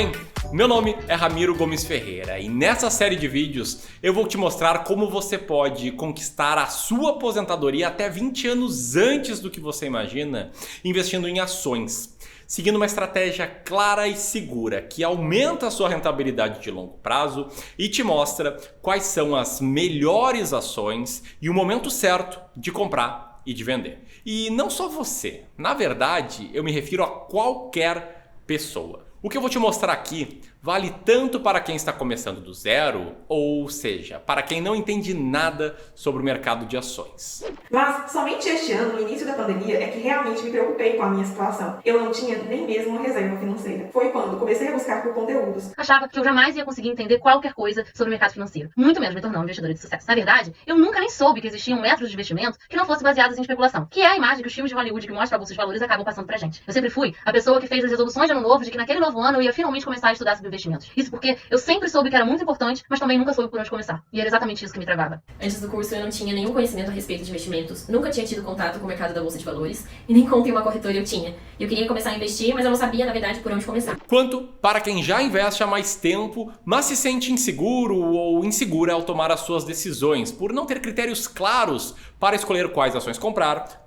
bem? Meu nome é Ramiro Gomes Ferreira e nessa série de vídeos eu vou te mostrar como você pode conquistar a sua aposentadoria até 20 anos antes do que você imagina, investindo em ações, seguindo uma estratégia clara e segura que aumenta a sua rentabilidade de longo prazo e te mostra quais são as melhores ações e o momento certo de comprar e de vender. E não só você, na verdade eu me refiro a qualquer pessoa. O que eu vou te mostrar aqui vale tanto para quem está começando do zero, ou seja, para quem não entende nada sobre o mercado de ações. Mas somente este ano, no início da pandemia, é que realmente me preocupei com a minha situação. Eu não tinha nem mesmo uma reserva financeira. Foi quando comecei a buscar por conteúdos. Achava que eu jamais ia conseguir entender qualquer coisa sobre o mercado financeiro, muito menos me tornar um investidor de sucesso. Na verdade, eu nunca nem soube que existiam métodos de investimento que não fossem baseados em especulação, que é a imagem que os filmes de Hollywood que mostram a bolsa de valores acabam passando pra gente. Eu sempre fui a pessoa que fez as resoluções de ano novo de que naquele novo ano eu ia finalmente começar a estudar sobre investimentos. Isso porque eu sempre soube que era muito importante, mas também nunca soube por onde começar. E era exatamente isso que me travava. Antes do curso eu não tinha nenhum conhecimento a respeito de investimentos, nunca tinha tido contato com o mercado da bolsa de valores e nem conta em uma corretora eu tinha. Eu queria começar a investir, mas eu não sabia, na verdade, por onde começar. Quanto para quem já investe há mais tempo, mas se sente inseguro ou insegura ao tomar as suas decisões, por não ter critérios claros para escolher quais ações comprar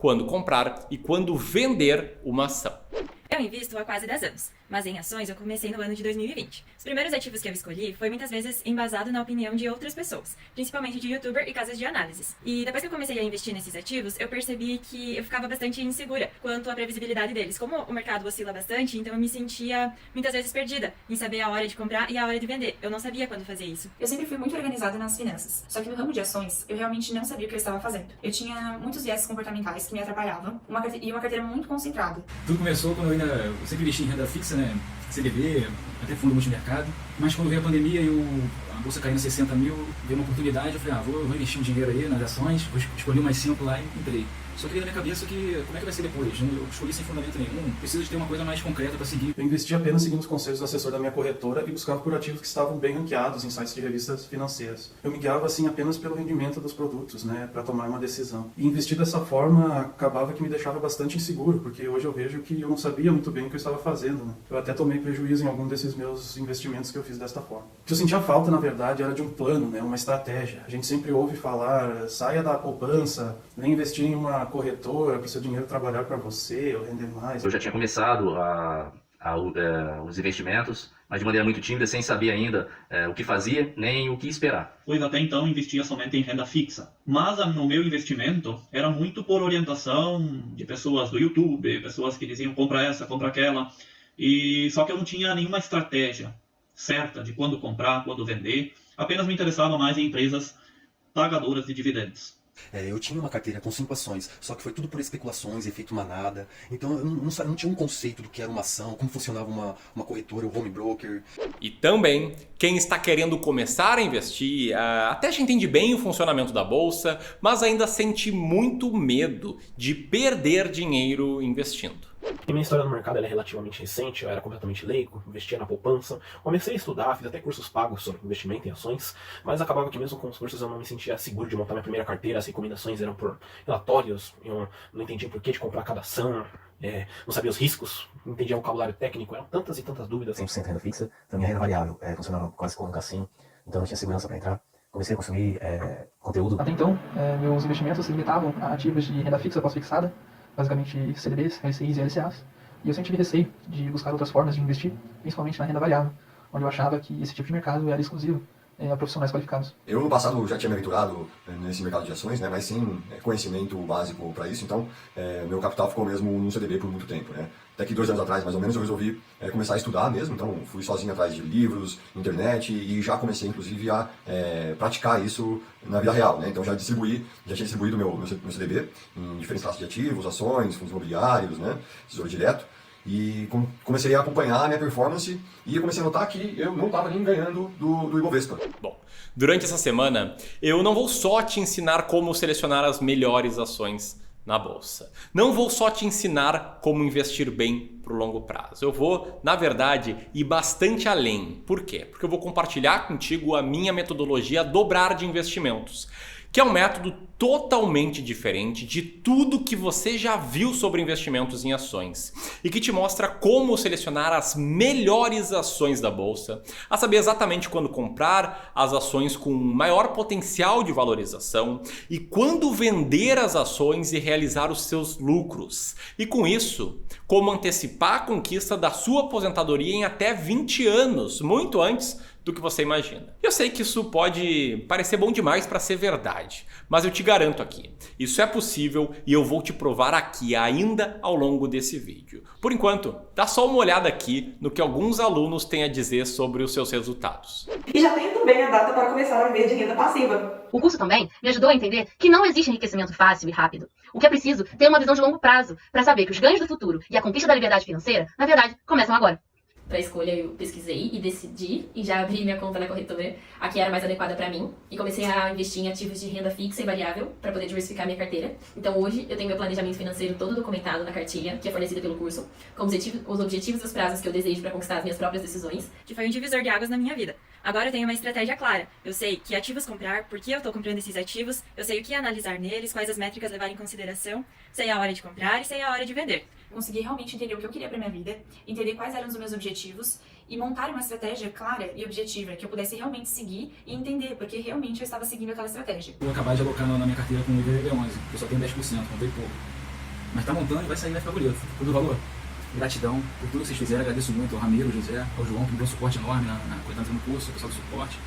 e quando vender uma ação. Eu invisto há quase 10 anos, mas em ações eu comecei no ano de 2020. Os primeiros ativos que eu escolhi foi muitas vezes embasado na opinião de outras pessoas, principalmente de youtuber e casas de análises. E depois que eu comecei a investir nesses ativos, eu percebi que eu ficava bastante insegura quanto à previsibilidade deles. Como o mercado oscila bastante, então eu me sentia muitas vezes perdida em saber a hora de comprar e a hora de vender. Eu não sabia quando fazer isso. Eu sempre fui muito organizada nas finanças, só que no ramo de ações eu realmente não sabia o que eu estava fazendo. Eu tinha muitos viés comportamentais que me atrapalhavam e uma carteira muito concentrada. Tudo começou quando eu sempre investi em renda fixa, né? CDB, até fundo multimercado. Mas quando veio a pandemia e a bolsa caindo 60 mil, veio uma oportunidade, eu falei, vou investir um dinheiro aí nas ações, escolhi umas 5 lá e entrei. Só que na minha cabeça que, como é que vai ser depois? Eu escolhi sem fundamento nenhum, preciso de ter uma coisa mais concreta para seguir. Eu investi apenas seguindo os conselhos do assessor da minha corretora e buscava por ativos que estavam bem ranqueados em sites de revistas financeiras. Eu me guiava assim apenas pelo rendimento dos produtos, né, para tomar uma decisão. E investir dessa forma acabava que me deixava bastante inseguro, porque hoje eu vejo que eu não sabia muito bem o que eu estava fazendo, né? Eu até tomei prejuízo em algum desses meus investimentos que eu fiz desta forma. O que eu sentia falta, na verdade, era de um plano, né, uma estratégia. A gente sempre ouve falar, saia da poupança, vem investir em uma corretora para o seu dinheiro trabalhar para você ou render mais. Eu já tinha começado os investimentos, mas de maneira muito tímida, sem saber ainda o que fazia, nem o que esperar. Pois até então investia somente em renda fixa, mas no meu investimento era muito por orientação de pessoas do YouTube, pessoas que diziam compra essa, compra aquela, e só que eu não tinha nenhuma estratégia certa de quando comprar, quando vender, apenas me interessava mais em empresas pagadoras de dividendos. Eu tinha uma carteira com 5 ações, só que foi tudo por especulações, efeito manada. Então eu não tinha um conceito do que era uma ação, como funcionava uma corretora, o home broker. E também, quem está querendo começar a investir, até já entende bem o funcionamento da bolsa, mas ainda sente muito medo de perder dinheiro investindo. E minha história no mercado é relativamente recente, eu era completamente leigo, investia na poupança, comecei a estudar, fiz até cursos pagos sobre investimento em ações, mas acabava que mesmo com os cursos eu não me sentia seguro de montar minha primeira carteira, as recomendações eram por relatórios, eu não entendia o porquê de comprar cada ação, não sabia os riscos, não entendia o vocabulário técnico, eram tantas e tantas dúvidas. 100% renda fixa, então minha renda variável funcionava quase como um cassino, então não tinha segurança para entrar. Comecei a consumir conteúdo. Até então, meus investimentos se limitavam a ativos de renda fixa pós-fixada, basicamente CDBs, LCIs e LCAs, e eu sempre tive receio de buscar outras formas de investir, principalmente na renda variável, onde eu achava que esse tipo de mercado era exclusivo a profissionais qualificados. Eu no passado já tinha me aventurado nesse mercado de ações, né, mas sem conhecimento básico para isso, então meu capital ficou mesmo no CDB por muito tempo, né. Até que 2 anos atrás, mais ou menos, eu resolvi começar a estudar mesmo, então fui sozinho atrás de livros, internet e já comecei inclusive a praticar isso na vida real, né. Então já tinha distribuído meu CDB em diferentes classes de ativos, ações, fundos imobiliários, né, tesouro direto. E comecei a acompanhar a minha performance e eu comecei a notar que eu não estava nem ganhando do Ibovespa. Bom, durante essa semana eu não vou só te ensinar como selecionar as melhores ações na bolsa. Não vou só te ensinar como investir bem para o longo prazo. Eu vou, na verdade, ir bastante além. Por quê? Porque eu vou compartilhar contigo a minha metodologia Dobrar de Investimentos. que é um método totalmente diferente de tudo que você já viu sobre investimentos em ações e que te mostra como selecionar as melhores ações da bolsa, a saber exatamente quando comprar as ações com maior potencial de valorização e quando vender as ações e realizar os seus lucros. E com isso, como antecipar a conquista da sua aposentadoria em até 20 anos, muito antes do que você imagina. Eu sei que isso pode parecer bom demais para ser verdade, mas eu te garanto aqui, isso é possível e eu vou te provar aqui ainda ao longo desse vídeo. Por enquanto, dá só uma olhada aqui no que alguns alunos têm a dizer sobre os seus resultados. E já tenho também a data para começar a viver de renda passiva. O curso também me ajudou a entender que não existe enriquecimento fácil e rápido. O que é preciso ter uma visão de longo prazo para saber que os ganhos do futuro e a conquista da liberdade financeira, na verdade, começam agora. Para a escolha, eu pesquisei e decidi, e já abri minha conta na corretora, a que era mais adequada para mim, e comecei a investir em ativos de renda fixa e variável para poder diversificar minha carteira. Então hoje eu tenho meu planejamento financeiro todo documentado na cartilha, que é fornecida pelo curso, com os objetivos e os prazos que eu desejo para conquistar as minhas próprias decisões. Que foi um divisor de águas na minha vida. Agora eu tenho uma estratégia clara. Eu sei que ativos comprar, por que eu estou comprando esses ativos, eu sei o que analisar neles, quais as métricas levar em consideração, sei a hora de comprar e sei a hora de vender. Consegui realmente entender o que eu queria para minha vida, entender quais eram os meus objetivos e montar uma estratégia clara e objetiva que eu pudesse realmente seguir e entender porque realmente eu estava seguindo aquela estratégia. Eu vou acabar de alocar na minha carteira com o IVV11, eu só tenho 10%, comprei pouco. Mas tá montando e vai sair, vai ficar bonito. Tudo valor. Gratidão por tudo que vocês fizeram, agradeço muito ao Ramiro, ao José, ao João, que me deu um suporte enorme na coordenação do curso, o pessoal do suporte.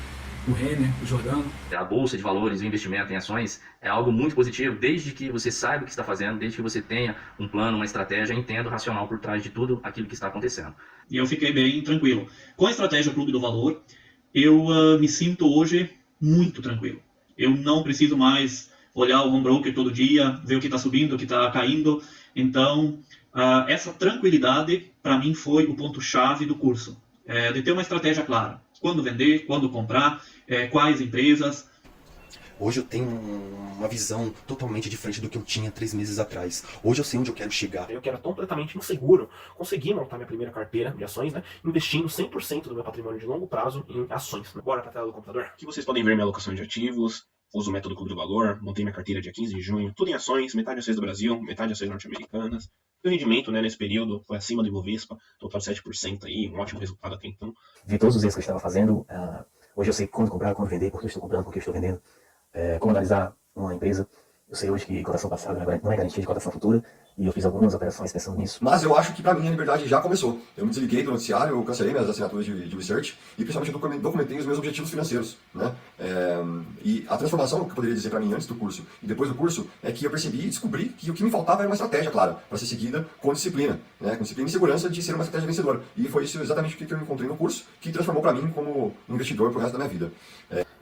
O Renner, o Jordano. A bolsa de valores, o investimento em ações é algo muito positivo, desde que você saiba o que está fazendo, desde que você tenha um plano, uma estratégia, entenda o racional por trás de tudo aquilo que está acontecendo. E eu fiquei bem tranquilo. Com a estratégia Clube do Valor, eu me sinto hoje muito tranquilo. Eu não preciso mais olhar o home broker todo dia, ver o que está subindo, o que está caindo. Então, essa tranquilidade, para mim, foi o ponto-chave do curso. De ter uma estratégia clara. Quando vender, quando comprar, quais empresas. Hoje eu tenho uma visão totalmente diferente do que eu tinha 3 meses atrás. Hoje eu sei onde eu quero chegar. Eu que era completamente inseguro, consegui montar minha primeira carteira de ações, né? Investindo 100% do meu patrimônio de longo prazo em ações. Bora pra tela do computador? Aqui vocês podem ver minha alocação de ativos, uso o método Clube do Valor, montei minha carteira dia 15 de junho, tudo em ações, metade ações do Brasil, metade ações norte-americanas. O rendimento, né, nesse período foi acima do Ibovespa, total de 7% aí, um ótimo resultado até então. Vi todos os erros que eu estava fazendo, hoje eu sei quando comprar, quando vender, por que eu estou comprando, por que eu estou vendendo, como analisar uma empresa. Eu sei hoje que cotação passada não é garantia de cotação futura, e eu fiz algumas operações pensando nisso. Mas eu acho que para mim a liberdade já começou. Eu me desliguei do noticiário, eu cancelei minhas assinaturas de research e principalmente eu documentei os meus objetivos financeiros, né? E a transformação que eu poderia dizer para mim antes do curso e depois do curso é que eu percebi e descobri que o que me faltava era uma estratégia clara, para ser seguida com disciplina, né? Com disciplina e segurança de ser uma estratégia vencedora. E foi isso exatamente o que eu encontrei no curso, que transformou para mim como um investidor pro resto da minha vida.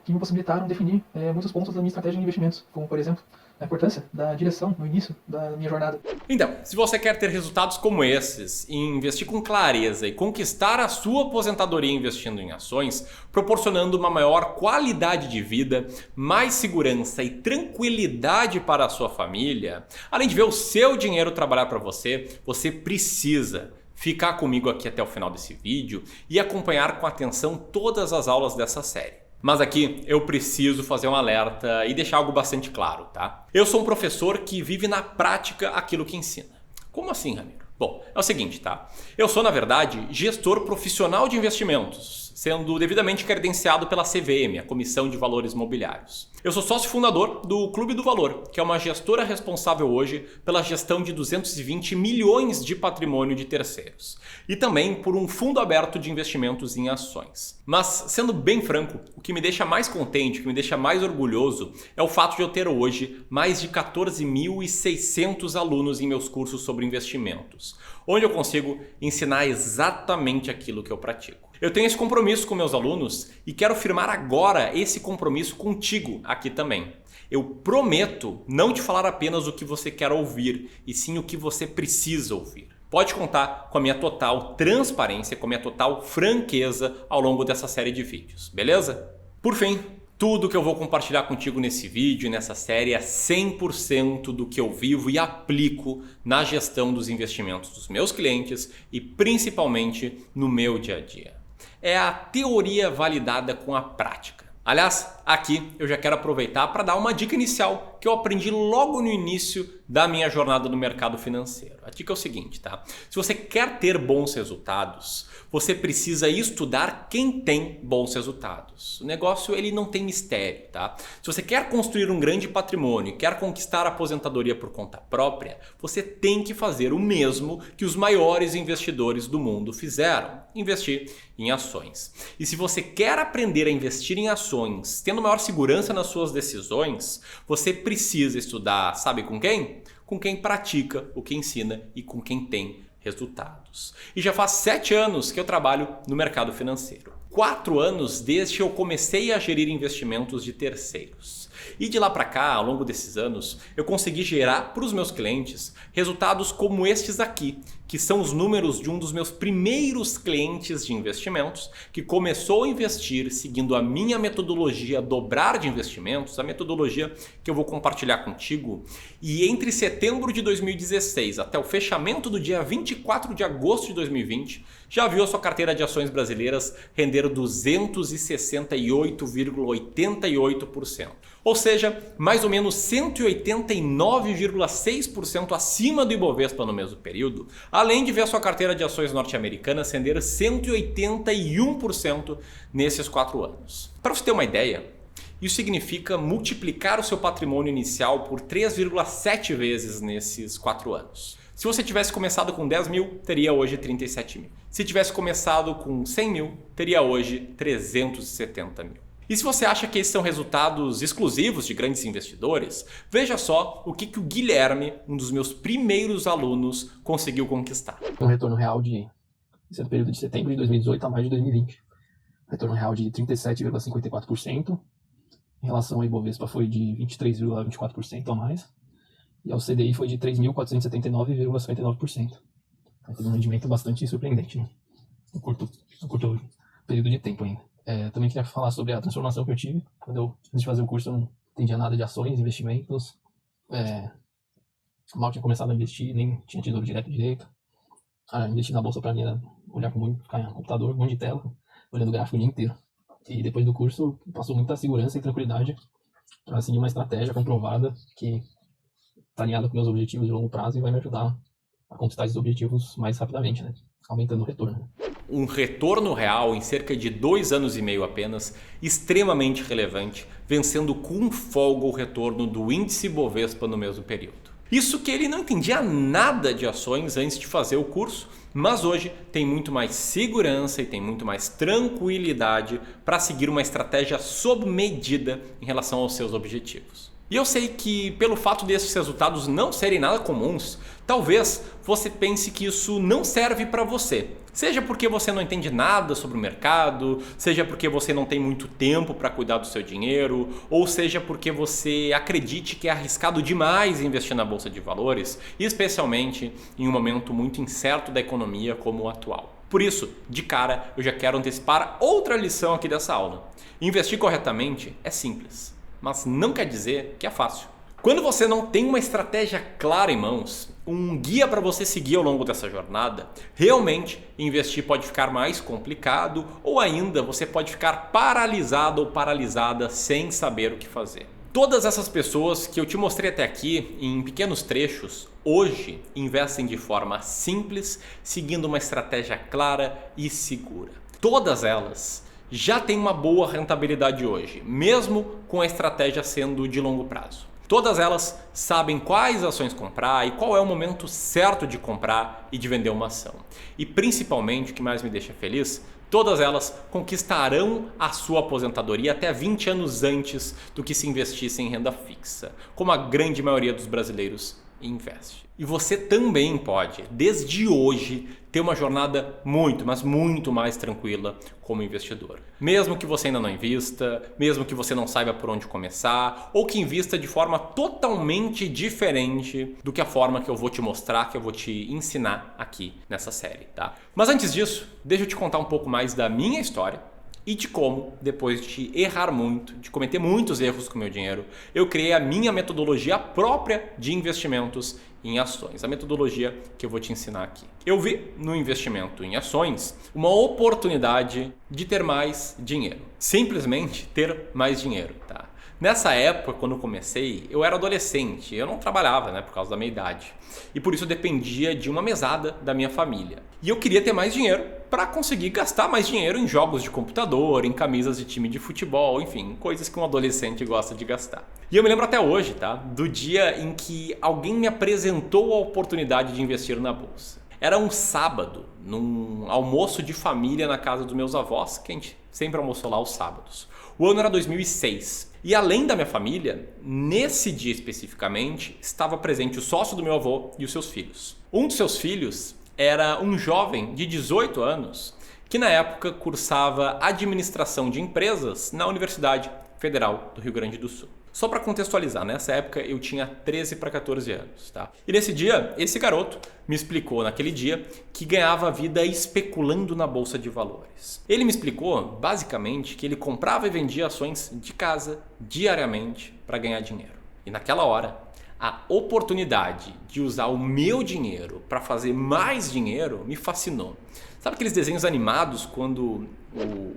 Que me possibilitaram definir muitos pontos da minha estratégia de investimentos, como por exemplo, a importância da direção no início da minha jornada. Então, se você quer ter resultados como esses, e investir com clareza e conquistar a sua aposentadoria investindo em ações, proporcionando uma maior qualidade de vida, mais segurança e tranquilidade para a sua família, além de ver o seu dinheiro trabalhar para você, você precisa ficar comigo aqui até o final desse vídeo e acompanhar com atenção todas as aulas dessa série. Mas aqui eu preciso fazer um alerta e deixar algo bastante claro, tá? Eu sou um professor que vive na prática aquilo que ensina. Como assim, Ramiro? Bom, é o seguinte, tá? Eu sou, na verdade, gestor profissional de investimentos, sendo devidamente credenciado pela CVM, a Comissão de Valores Mobiliários. Eu sou sócio fundador do Clube do Valor, que é uma gestora responsável hoje pela gestão de 220 milhões de patrimônio de terceiros. E também por um fundo aberto de investimentos em ações. Mas, sendo bem franco, o que me deixa mais contente, o que me deixa mais orgulhoso, é o fato de eu ter hoje mais de 14.600 alunos em meus cursos sobre investimentos, onde eu consigo ensinar exatamente aquilo que eu pratico. Eu tenho esse compromisso com meus alunos e quero firmar agora esse compromisso contigo aqui também. Eu prometo não te falar apenas o que você quer ouvir, e sim o que você precisa ouvir. Pode contar com a minha total transparência, com a minha total franqueza ao longo dessa série de vídeos, beleza? Por fim, tudo que eu vou compartilhar contigo nesse vídeo e nessa série é 100% do que eu vivo e aplico na gestão dos investimentos dos meus clientes e principalmente no meu dia a dia. É a teoria validada com a prática. Aliás, aqui eu já quero aproveitar para dar uma dica inicial que eu aprendi logo no início da minha jornada no mercado financeiro. A dica é o seguinte, tá? Se você quer ter bons resultados, você precisa estudar quem tem bons resultados. O negócio ele não tem mistério, tá? Se você quer construir um grande patrimônio e quer conquistar a aposentadoria por conta própria, você tem que fazer o mesmo que os maiores investidores do mundo fizeram: investir em ações. E se você quer aprender a investir em ações, tendo maior segurança nas suas decisões, você precisa estudar, sabe com quem? Com quem pratica, o que ensina e com quem tem resultados. E já faz 7 anos que eu trabalho no mercado financeiro. 4 anos desde que eu comecei a gerir investimentos de terceiros. E de lá para cá, ao longo desses anos, eu consegui gerar para os meus clientes resultados como estes aqui, que são os números de um dos meus primeiros clientes de investimentos, que começou a investir seguindo a minha metodologia Dobrar de Investimentos, a metodologia que eu vou compartilhar contigo. E entre setembro de 2016 até o fechamento do dia 24 de agosto de 2020, já viu a sua carteira de ações brasileiras render 268,88%. Ou seja, mais ou menos 189,6% acima do Ibovespa no mesmo período, além de ver a sua carteira de ações norte-americanas render 181% nesses 4 anos. Para você ter uma ideia, isso significa multiplicar o seu patrimônio inicial por 3,7 vezes nesses 4 anos. Se você tivesse começado com 10 mil, teria hoje 37 mil. Se tivesse começado com 100 mil, teria hoje 370 mil. E se você acha que esses são resultados exclusivos de grandes investidores, veja só o que o Guilherme, um dos meus primeiros alunos, conseguiu conquistar. Um retorno real esse é do período de setembro de 2018 a maio de 2020. Retorno real de 37,54%. Em relação ao Ibovespa foi de 23,24% a mais. E ao CDI foi de 3.479,59%. Teve um rendimento bastante surpreendente, né? Um curto período de tempo ainda. Também queria falar sobre a transformação que eu tive. Antes de fazer o curso, eu não entendia nada de ações, investimentos. Mal tinha começado a investir, nem tinha tesouro direito. Investir na bolsa para mim era olhar ficar em computador, um monte de tela, olhando o gráfico o dia inteiro. E depois do curso, passou muita segurança e tranquilidade para seguir uma estratégia comprovada que está alinhada com meus objetivos de longo prazo e vai me ajudar a conquistar esses objetivos mais rapidamente, né? Aumentando o retorno. Um retorno real em cerca de 2 anos e meio apenas, extremamente relevante, vencendo com folga o retorno do índice Bovespa no mesmo período. Isso que ele não entendia nada de ações antes de fazer o curso, mas hoje tem muito mais segurança e tem muito mais tranquilidade para seguir uma estratégia sob medida em relação aos seus objetivos. E eu sei que pelo fato desses resultados não serem nada comuns, talvez você pense que isso não serve para você. Seja porque você não entende nada sobre o mercado, seja porque você não tem muito tempo para cuidar do seu dinheiro, ou seja porque você acredite que é arriscado demais investir na bolsa de valores, especialmente em um momento muito incerto da economia como o atual. Por isso, de cara, eu já quero antecipar outra lição aqui dessa aula. Investir corretamente é simples, mas não quer dizer que é fácil. Quando você não tem uma estratégia clara em mãos, um guia para você seguir ao longo dessa jornada, realmente investir pode ficar mais complicado ou ainda você pode ficar paralisado ou paralisada sem saber o que fazer. Todas essas pessoas que eu te mostrei até aqui em pequenos trechos, hoje investem de forma simples, seguindo uma estratégia clara e segura. Todas elas já têm uma boa rentabilidade hoje, mesmo com a estratégia sendo de longo prazo. Todas elas sabem quais ações comprar e qual é o momento certo de comprar e de vender uma ação. E principalmente, o que mais me deixa feliz, todas elas conquistarão a sua aposentadoria até 20 anos antes do que se investisse em renda fixa, como a grande maioria dos brasileiros investe. E você também pode, desde hoje, ter uma jornada muito, mas muito mais tranquila como investidor. Mesmo que você ainda não invista, mesmo que você não saiba por onde começar, ou que invista de forma totalmente diferente do que a forma que eu vou te mostrar, que eu vou te ensinar aqui nessa série, tá? Mas antes disso, deixa eu te contar um pouco mais da minha história e de como, depois de errar muito, de cometer muitos erros com o meu dinheiro, eu criei a minha metodologia própria de investimentos em ações. A metodologia que eu vou te ensinar aqui. Eu vi no investimento em ações uma oportunidade de ter mais dinheiro. Simplesmente ter mais dinheiro, tá? Nessa época, quando eu comecei, eu era adolescente, eu não trabalhava, né, por causa da minha idade. E por isso eu dependia de uma mesada da minha família. E eu queria ter mais dinheiro para conseguir gastar mais dinheiro em jogos de computador, em camisas de time de futebol, enfim, coisas que um adolescente gosta de gastar. E eu me lembro até hoje, tá, do dia em que alguém me apresentou a oportunidade de investir na bolsa. Era um sábado, num almoço de família na casa dos meus avós, que a gente sempre almoçou lá aos sábados. O ano era 2006. E além da minha família, nesse dia especificamente, estava presente o sócio do meu avô e os seus filhos. Um dos seus filhos era um jovem de 18 anos que na época cursava administração de empresas na Universidade Federal do Rio Grande do Sul. Só para contextualizar, nessa época eu tinha 13 para 14 anos, tá? E nesse dia, esse garoto me explicou naquele dia que ganhava vida especulando na bolsa de valores. Ele me explicou, basicamente, que ele comprava e vendia ações de casa diariamente para ganhar dinheiro. E naquela hora, a oportunidade de usar o meu dinheiro para fazer mais dinheiro me fascinou. Sabe aqueles desenhos animados quando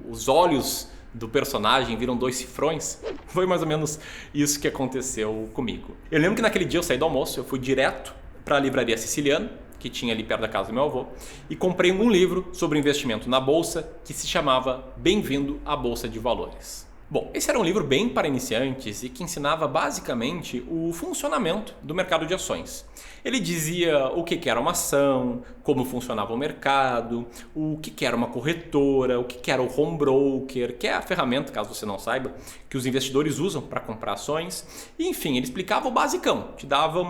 os olhos do personagem viram dois cifrões? Foi mais ou menos isso que aconteceu comigo. Eu lembro que naquele dia eu saí do almoço, eu fui direto para a livraria Siciliano, que tinha ali perto da casa do meu avô, e comprei um livro sobre investimento na bolsa que se chamava Bem-vindo à Bolsa de Valores. Bom, esse era um livro bem para iniciantes e que ensinava basicamente o funcionamento do mercado de ações. Ele dizia o que era uma ação, como funcionava o mercado, o que era uma corretora, o que era o home broker, que é a ferramenta, caso você não saiba, que os investidores usam para comprar ações. E, enfim, ele explicava o basicão, te dava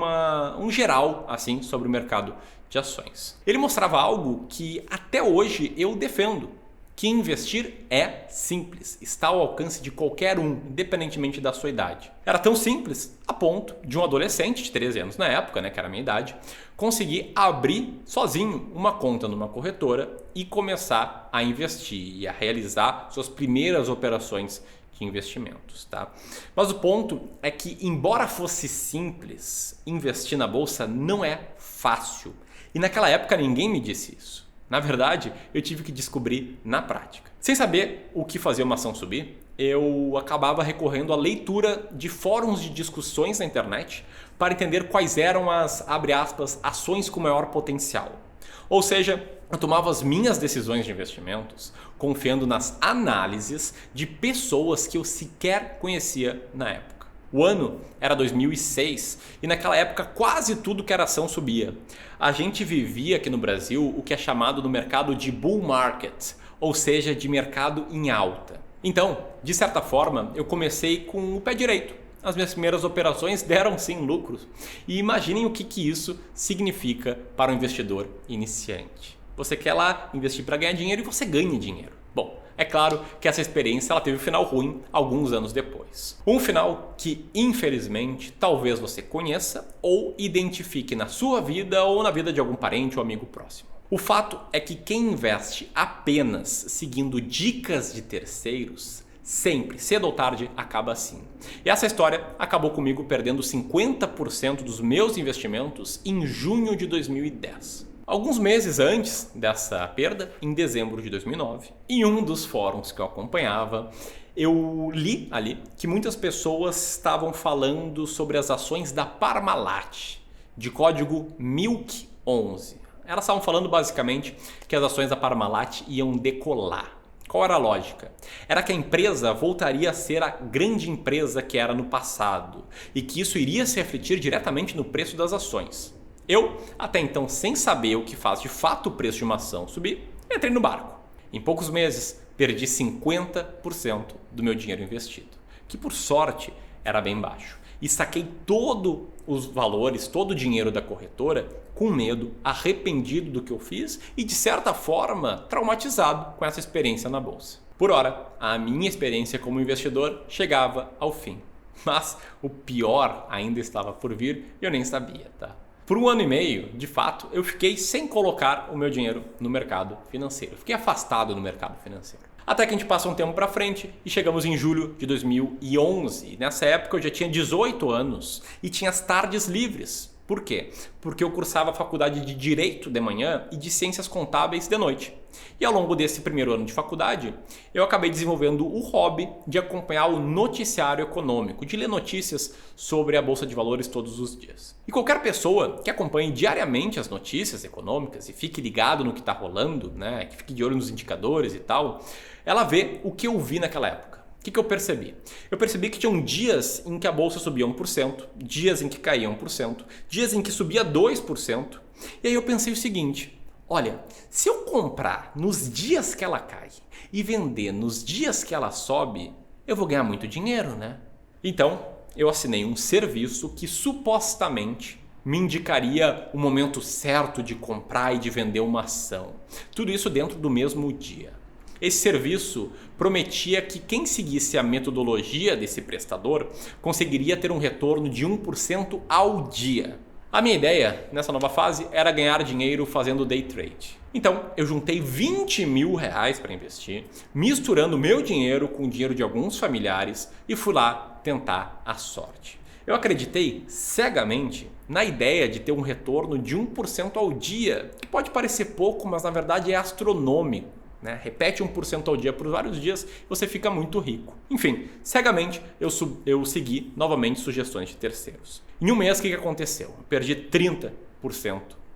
um geral assim sobre o mercado de ações. Ele mostrava algo que até hoje eu defendo, que investir é simples, está ao alcance de qualquer um, independentemente da sua idade. Era tão simples a ponto de um adolescente de 13 anos na época, né, que era a minha idade, conseguir abrir sozinho uma conta numa corretora e começar a investir e a realizar suas primeiras operações de investimentos, tá? Mas o ponto é que, embora fosse simples, investir na bolsa não é fácil. E naquela época ninguém me disse isso. Na verdade, eu tive que descobrir na prática. Sem saber o que fazia uma ação subir, eu acabava recorrendo à leitura de fóruns de discussões na internet para entender quais eram as, abre aspas, ações com maior potencial. Ou seja, eu tomava as minhas decisões de investimentos confiando nas análises de pessoas que eu sequer conhecia na época. O ano era 2006 e naquela época quase tudo que era ação subia. A gente vivia aqui no Brasil o que é chamado no mercado de bull market, ou seja, de mercado em alta. Então, de certa forma, eu comecei com o pé direito. As minhas primeiras operações deram sim lucros. E imaginem o que isso significa para um investidor iniciante. Você quer lá investir para ganhar dinheiro e você ganha dinheiro. Bom, é claro que essa experiência ela teve um final ruim alguns anos depois. Um final que, infelizmente, talvez você conheça ou identifique na sua vida ou na vida de algum parente ou amigo próximo. O fato é que quem investe apenas seguindo dicas de terceiros, sempre, cedo ou tarde, acaba assim. E essa história acabou comigo perdendo 50% dos meus investimentos em junho de 2010. Alguns meses antes dessa perda, em dezembro de 2009, em um dos fóruns que eu acompanhava, eu li ali que muitas pessoas estavam falando sobre as ações da Parmalat, de código MILK11. Elas estavam falando basicamente que as ações da Parmalat iam decolar. Qual era a lógica? Era que a empresa voltaria a ser a grande empresa que era no passado e que isso iria se refletir diretamente no preço das ações. Eu, até então sem saber o que faz de fato o preço de uma ação subir, entrei no barco. Em poucos meses, perdi 50% do meu dinheiro investido, que por sorte era bem baixo. E saquei todos os valores, todo o dinheiro da corretora com medo, arrependido do que eu fiz e de certa forma traumatizado com essa experiência na bolsa. Por ora, a minha experiência como investidor chegava ao fim. Mas o pior ainda estava por vir e eu nem sabia, tá? Por 1 ano e meio, de fato, eu fiquei sem colocar o meu dinheiro no mercado financeiro. Fiquei afastado do mercado financeiro. Até que a gente passa um tempo pra frente e chegamos em julho de 2011. Nessa época eu já tinha 18 anos e tinha as tardes livres. Por quê? Porque eu cursava a faculdade de Direito de manhã e de Ciências Contábeis de noite. E ao longo desse primeiro ano de faculdade, eu acabei desenvolvendo o hobby de acompanhar o noticiário econômico, de ler notícias sobre a Bolsa de Valores todos os dias. E qualquer pessoa que acompanhe diariamente as notícias econômicas e fique ligado no que está rolando, né, que fique de olho nos indicadores e tal, ela vê o que eu vi naquela época. O que eu percebi? Eu percebi que tinham dias em que a bolsa subia 1%, dias em que caía 1%, dias em que subia 2%. E aí eu pensei o seguinte, olha, se eu comprar nos dias que ela cai e vender nos dias que ela sobe, eu vou ganhar muito dinheiro, né? Então, eu assinei um serviço que supostamente me indicaria o momento certo de comprar e de vender uma ação. Tudo isso dentro do mesmo dia. Esse serviço prometia que quem seguisse a metodologia desse prestador conseguiria ter um retorno de 1% ao dia. A minha ideia nessa nova fase era ganhar dinheiro fazendo day trade. Então eu juntei 20 mil reais para investir, misturando meu dinheiro com o dinheiro de alguns familiares e fui lá tentar a sorte. Eu acreditei cegamente na ideia de ter um retorno de 1% ao dia, que pode parecer pouco, mas na verdade é astronômico. Né? Repete 1% ao dia por vários dias e você fica muito rico. Enfim, cegamente eu segui novamente sugestões de terceiros. Em um mês, o que aconteceu? Eu perdi 30%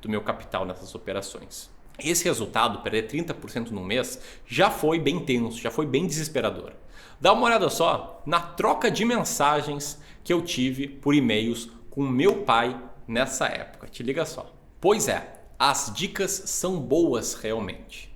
do meu capital nessas operações. Esse resultado, perder 30% num mês, já foi bem tenso, já foi bem desesperador. Dá uma olhada só na troca de mensagens que eu tive por e-mails com meu pai nessa época. Te liga só. Pois é, as dicas são boas realmente.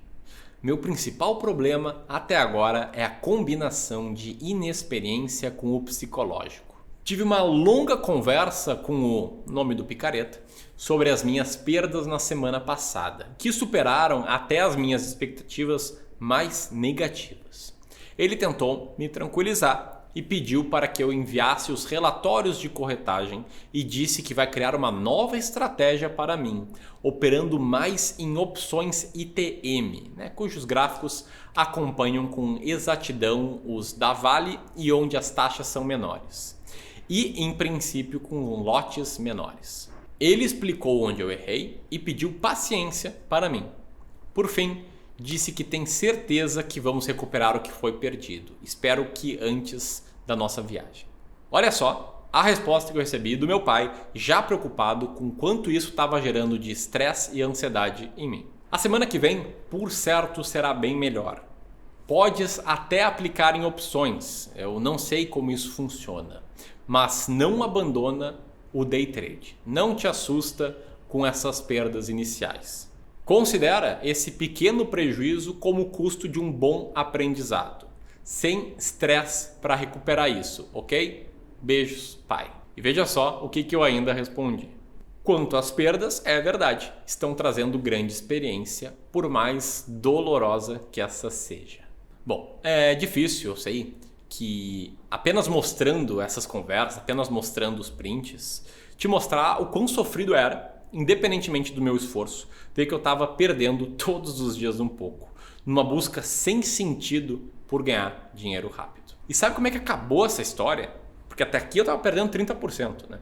Meu principal problema até agora é a combinação de inexperiência com o psicológico. Tive uma longa conversa com o nome do picareta sobre as minhas perdas na semana passada, que superaram até as minhas expectativas mais negativas. Ele tentou me tranquilizar e pediu para que eu enviasse os relatórios de corretagem e disse que vai criar uma nova estratégia para mim, operando mais em opções ITM, né, cujos gráficos acompanham com exatidão os da Vale e onde as taxas são menores. E, em princípio, com lotes menores. Ele explicou onde eu errei e pediu paciência para mim. Por fim, disse que tem certeza que vamos recuperar o que foi perdido. Espero que antes da nossa viagem. Olha só a resposta que eu recebi do meu pai, já preocupado com quanto isso estava gerando de estresse e ansiedade em mim. A semana que vem, por certo, será bem melhor. Podes até aplicar em opções, eu não sei como isso funciona, mas não abandona o day trade. Não te assusta com essas perdas iniciais. Considera esse pequeno prejuízo como o custo de um bom aprendizado. Sem estresse para recuperar isso, ok? Beijos, pai. E veja só o que eu ainda respondi. Quanto às perdas, é verdade, estão trazendo grande experiência, por mais dolorosa que essa seja. Bom, é difícil, eu sei, que apenas mostrando essas conversas, apenas mostrando os prints, te mostrar o quão sofrido era, independentemente do meu esforço, ver que eu estava perdendo todos os dias um pouco, numa busca sem sentido por ganhar dinheiro rápido. E sabe como é que acabou essa história? Porque até aqui eu estava perdendo 30%, né?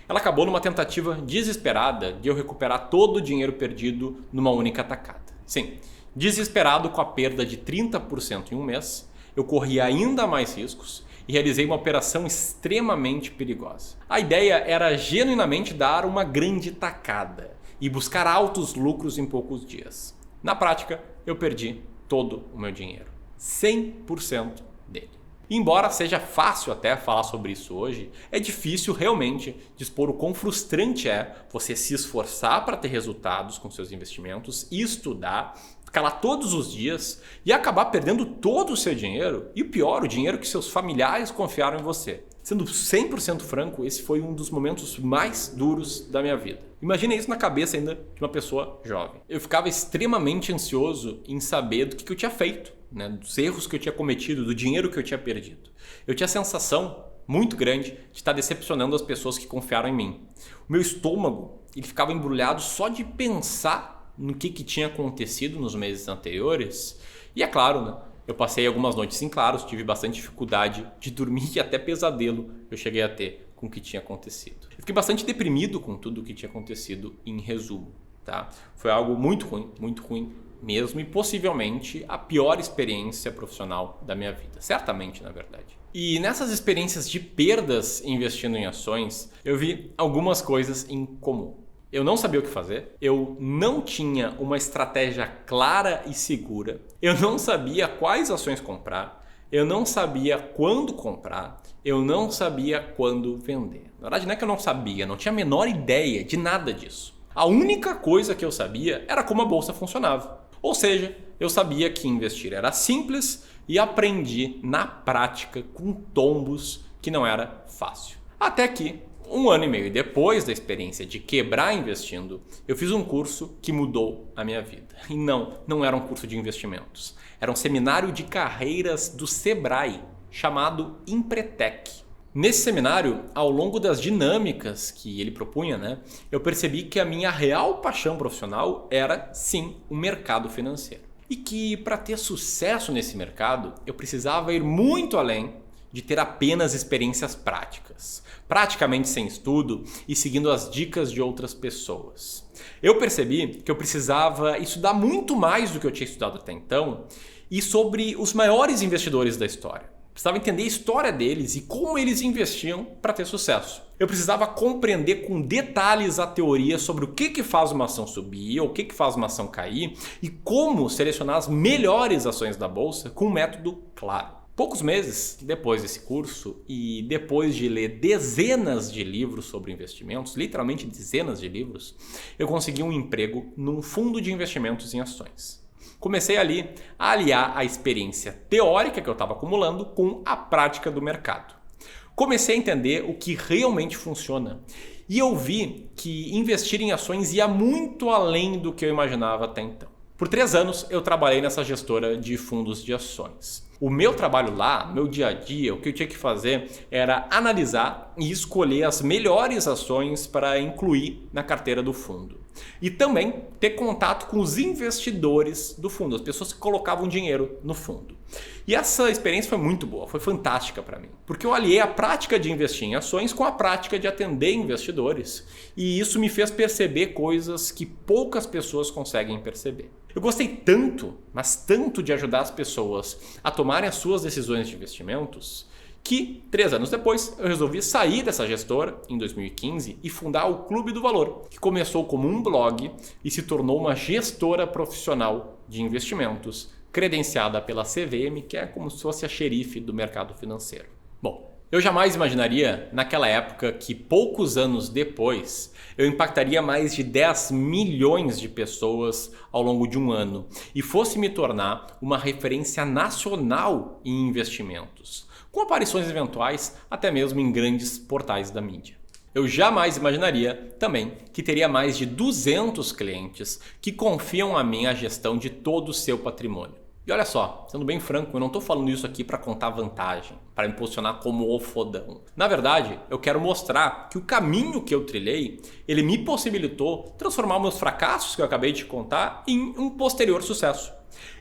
Ela acabou numa tentativa desesperada de eu recuperar todo o dinheiro perdido numa única tacada. Sim, desesperado com a perda de 30% em um mês, eu corri ainda mais riscos e realizei uma operação extremamente perigosa. A ideia era genuinamente dar uma grande tacada e buscar altos lucros em poucos dias. Na prática, eu perdi todo o meu dinheiro. 100% dele. Embora seja fácil até falar sobre isso hoje, é difícil realmente dispor o quão frustrante é você se esforçar para ter resultados com seus investimentos, estudar, ficar lá todos os dias e acabar perdendo todo o seu dinheiro e o pior, o dinheiro que seus familiares confiaram em você. Sendo 100% franco, esse foi um dos momentos mais duros da minha vida. Imagina isso na cabeça ainda de uma pessoa jovem. Eu ficava extremamente ansioso em saber do que eu tinha feito, né, dos erros que eu tinha cometido, do dinheiro que eu tinha perdido. Eu tinha a sensação muito grande de estar decepcionando as pessoas que confiaram em mim. O meu estômago ele ficava embrulhado só de pensar no que tinha acontecido nos meses anteriores. E é claro, né, Eu passei algumas noites em claros, tive bastante dificuldade de dormir e até pesadelo eu cheguei a ter com o que tinha acontecido. Eu fiquei bastante deprimido com tudo o que tinha acontecido, em resumo, tá? Foi algo muito ruim mesmo, e possivelmente a pior experiência profissional da minha vida. Certamente, na verdade. E nessas experiências de perdas investindo em ações, eu vi algumas coisas em comum. Eu não sabia o que fazer, eu não tinha uma estratégia clara e segura, eu não sabia quais ações comprar, eu não sabia quando comprar, eu não sabia quando vender. Na verdade, não é que eu não sabia, não tinha a menor ideia de nada disso. A única coisa que eu sabia era como a bolsa funcionava. Ou seja, eu sabia que investir era simples e aprendi na prática com tombos que não era fácil. Até que, 1 ano e meio depois da experiência de quebrar investindo, eu fiz um curso que mudou a minha vida. E não era um curso de investimentos. Era um seminário de carreiras do Sebrae, chamado Empretec. Nesse seminário, ao longo das dinâmicas que ele propunha, eu percebi que a minha real paixão profissional era, sim, o mercado financeiro. E que para ter sucesso nesse mercado, eu precisava ir muito além de ter apenas experiências práticas, praticamente sem estudo e seguindo as dicas de outras pessoas. Eu percebi que eu precisava estudar muito mais do que eu tinha estudado até então e sobre os maiores investidores da história. Precisava entender a história deles e como eles investiam para ter sucesso. Eu precisava compreender com detalhes a teoria sobre o que faz uma ação subir ou o que faz uma ação cair e como selecionar as melhores ações da bolsa com um método claro. Poucos meses depois desse curso e depois de ler dezenas de livros sobre investimentos, literalmente dezenas de livros, eu consegui um emprego num fundo de investimentos em ações. Comecei ali a aliar a experiência teórica que eu estava acumulando com a prática do mercado. Comecei a entender o que realmente funciona e eu vi que investir em ações ia muito além do que eu imaginava até então. Por 3 anos eu trabalhei nessa gestora de fundos de ações. O meu trabalho lá, meu dia a dia, o que eu tinha que fazer era analisar e escolher as melhores ações para incluir na carteira do fundo. E também ter contato com os investidores do fundo, as pessoas que colocavam dinheiro no fundo. E essa experiência foi muito boa, foi fantástica para mim. Porque eu aliei a prática de investir em ações com a prática de atender investidores. E isso me fez perceber coisas que poucas pessoas conseguem perceber. Eu gostei tanto, mas tanto de ajudar as pessoas a tomarem as suas decisões de investimentos, que 3 anos depois eu resolvi sair dessa gestora em 2015 e fundar o Clube do Valor, que começou como um blog e se tornou uma gestora profissional de investimentos, credenciada pela CVM, que é como se fosse a xerife do mercado financeiro. Bom, eu jamais imaginaria naquela época que poucos anos depois eu impactaria mais de 10 milhões de pessoas ao longo de um ano e fosse me tornar uma referência nacional em investimentos, com aparições eventuais até mesmo em grandes portais da mídia. Eu jamais imaginaria também que teria mais de 200 clientes que confiam a mim a gestão de todo o seu patrimônio. E olha só, sendo bem franco, eu não estou falando isso aqui para contar vantagem, para me posicionar como o fodão. Na verdade, eu quero mostrar que o caminho que eu trilhei, ele me possibilitou transformar meus fracassos que eu acabei de contar em um posterior sucesso.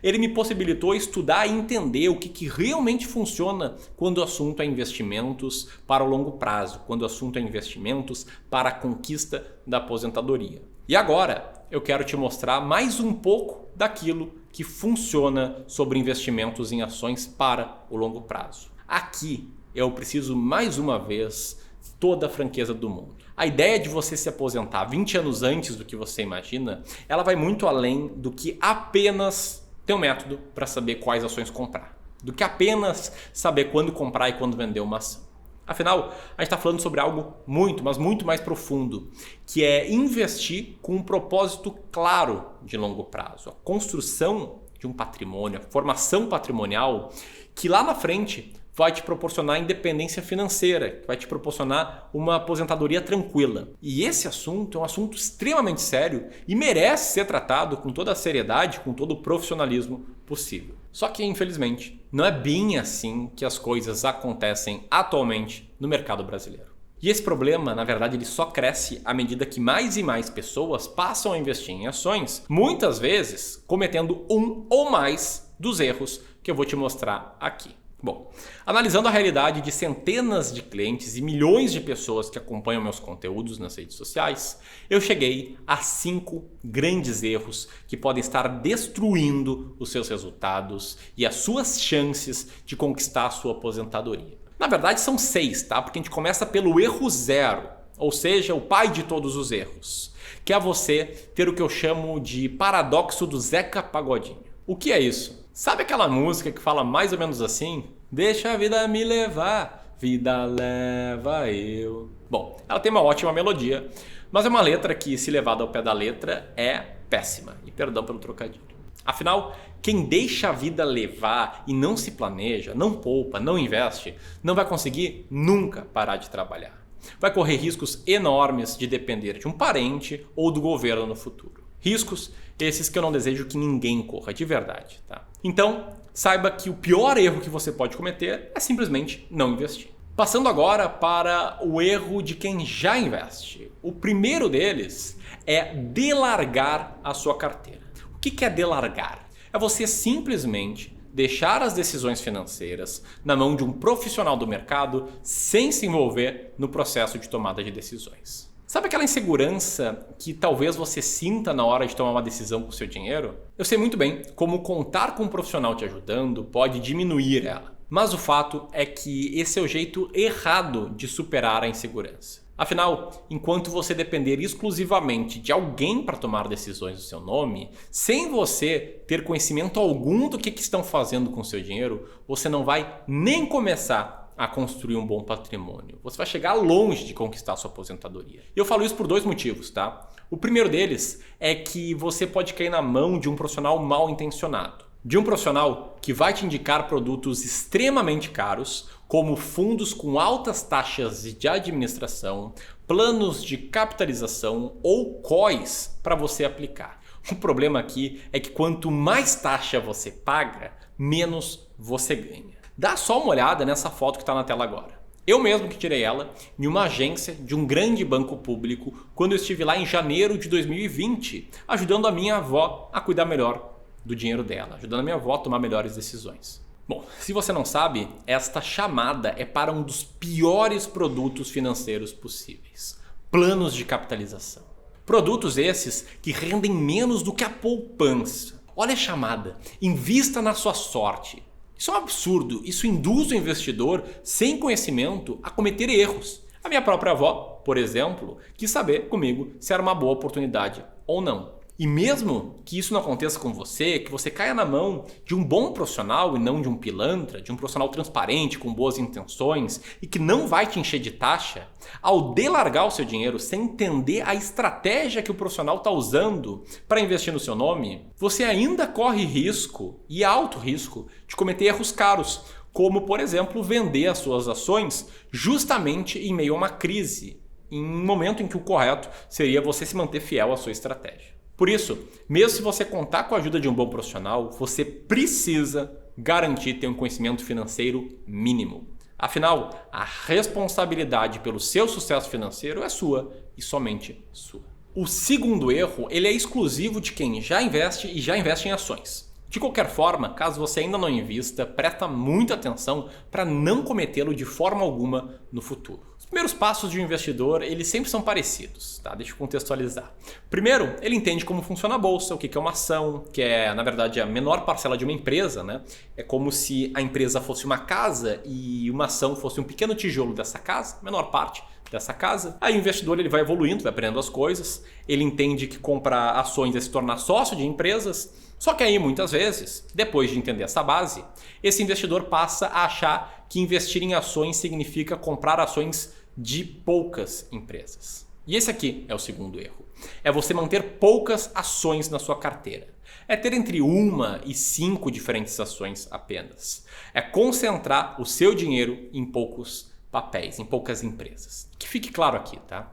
Ele me possibilitou estudar e entender o que realmente funciona quando o assunto é investimentos para o longo prazo, quando o assunto é investimentos para a conquista da aposentadoria. E agora eu quero te mostrar mais um pouco daquilo que funciona sobre investimentos em ações para o longo prazo. Aqui eu preciso mais uma vez toda a franqueza do mundo. A ideia de você se aposentar 20 anos antes do que você imagina, ela vai muito além do que apenas ter um método para saber quais ações comprar, do que apenas saber quando comprar e quando vender uma ação. Afinal, a gente está falando sobre algo muito, mas muito mais profundo, que é investir com um propósito claro de longo prazo. A construção de um patrimônio, a formação patrimonial, que lá na frente vai te proporcionar independência financeira, que vai te proporcionar uma aposentadoria tranquila. E esse assunto é um assunto extremamente sério e merece ser tratado com toda a seriedade, com todo o profissionalismo possível. Só que, infelizmente, não é bem assim que as coisas acontecem atualmente no mercado brasileiro. E esse problema, na verdade, ele só cresce à medida que mais e mais pessoas passam a investir em ações, muitas vezes cometendo um ou mais dos erros que eu vou te mostrar aqui. Bom, analisando a realidade de centenas de clientes e milhões de pessoas que acompanham meus conteúdos nas redes sociais, eu cheguei a 5 grandes erros que podem estar destruindo os seus resultados e as suas chances de conquistar a sua aposentadoria. Na verdade são 6, tá? Porque a gente começa pelo erro 0, ou seja, o pai de todos os erros, que é você ter o que eu chamo de paradoxo do Zeca Pagodinho. O que é isso? Sabe aquela música que fala mais ou menos assim? Deixa a vida me levar, vida leva eu. Bom, ela tem uma ótima melodia, mas é uma letra que, se levada ao pé da letra, é péssima. E perdão pelo trocadilho. Afinal, quem deixa a vida levar e não se planeja, não poupa, não investe, não vai conseguir nunca parar de trabalhar. Vai correr riscos enormes de depender de um parente ou do governo no futuro. Riscos esses que eu não desejo que ninguém corra, de verdade, tá? Então, saiba que o pior erro que você pode cometer é simplesmente não investir. Passando agora para o erro de quem já investe. O primeiro deles é delargar a sua carteira. O que é delargar? É você simplesmente deixar as decisões financeiras na mão de um profissional do mercado sem se envolver no processo de tomada de decisões. Sabe aquela insegurança que talvez você sinta na hora de tomar uma decisão com o seu dinheiro? Eu sei muito bem como contar com um profissional te ajudando pode diminuir ela. Mas o fato é que esse é o jeito errado de superar a insegurança. Afinal, enquanto você depender exclusivamente de alguém para tomar decisões no seu nome, sem você ter conhecimento algum do que estão fazendo com o seu dinheiro, você não vai nem começar a construir um bom patrimônio. Você vai chegar longe de conquistar a sua aposentadoria. E eu falo isso por 2 motivos, tá? O primeiro deles é que você pode cair na mão de um profissional mal intencionado. De um profissional que vai te indicar produtos extremamente caros, como fundos com altas taxas de administração, planos de capitalização ou COIs para você aplicar. O problema aqui é que quanto mais taxa você paga, menos você ganha. Dá só uma olhada nessa foto que está na tela agora. Eu mesmo que tirei ela em uma agência de um grande banco público quando eu estive lá em janeiro de 2020, ajudando a minha avó a cuidar melhor do dinheiro dela, ajudando a minha avó a tomar melhores decisões. Bom, se você não sabe, esta chamada é para um dos piores produtos financeiros possíveis. Planos de capitalização. Produtos esses que rendem menos do que a poupança. Olha a chamada, invista na sua sorte. Isso é um absurdo, isso induz o investidor sem conhecimento a cometer erros. A minha própria avó, por exemplo, quis saber comigo se era uma boa oportunidade ou não. E mesmo que isso não aconteça com você, que você caia na mão de um bom profissional e não de um pilantra, de um profissional transparente, com boas intenções e que não vai te encher de taxa, ao delargar o seu dinheiro sem entender a estratégia que o profissional está usando para investir no seu nome, você ainda corre risco, e alto risco, de cometer erros caros, como, por exemplo, vender as suas ações justamente em meio a uma crise, em um momento em que o correto seria você se manter fiel à sua estratégia. Por isso, mesmo se você contar com a ajuda de um bom profissional, você precisa garantir ter um conhecimento financeiro mínimo. Afinal, a responsabilidade pelo seu sucesso financeiro é sua e somente sua. O segundo erro, ele é exclusivo de quem já investe e já investe em ações. De qualquer forma, caso você ainda não invista, presta muita atenção para não cometê-lo de forma alguma no futuro. Os primeiros passos de um investidor, eles sempre são parecidos, tá? Deixa eu contextualizar. Primeiro, ele entende como funciona a bolsa, o que é uma ação, que é, na verdade, a menor parcela de uma empresa, né? É como se a empresa fosse uma casa e uma ação fosse um pequeno tijolo dessa casa, menor parte dessa casa. Aí o investidor ele vai evoluindo, vai aprendendo as coisas, ele entende que comprar ações é se tornar sócio de empresas. Só que aí, muitas vezes, depois de entender essa base, esse investidor passa a achar que investir em ações significa comprar ações de poucas empresas. E esse aqui é o segundo erro. É você manter poucas ações na sua carteira. É ter entre 1 e 5 diferentes ações apenas. É concentrar o seu dinheiro em poucos papéis, em poucas empresas. Que fique claro aqui, tá?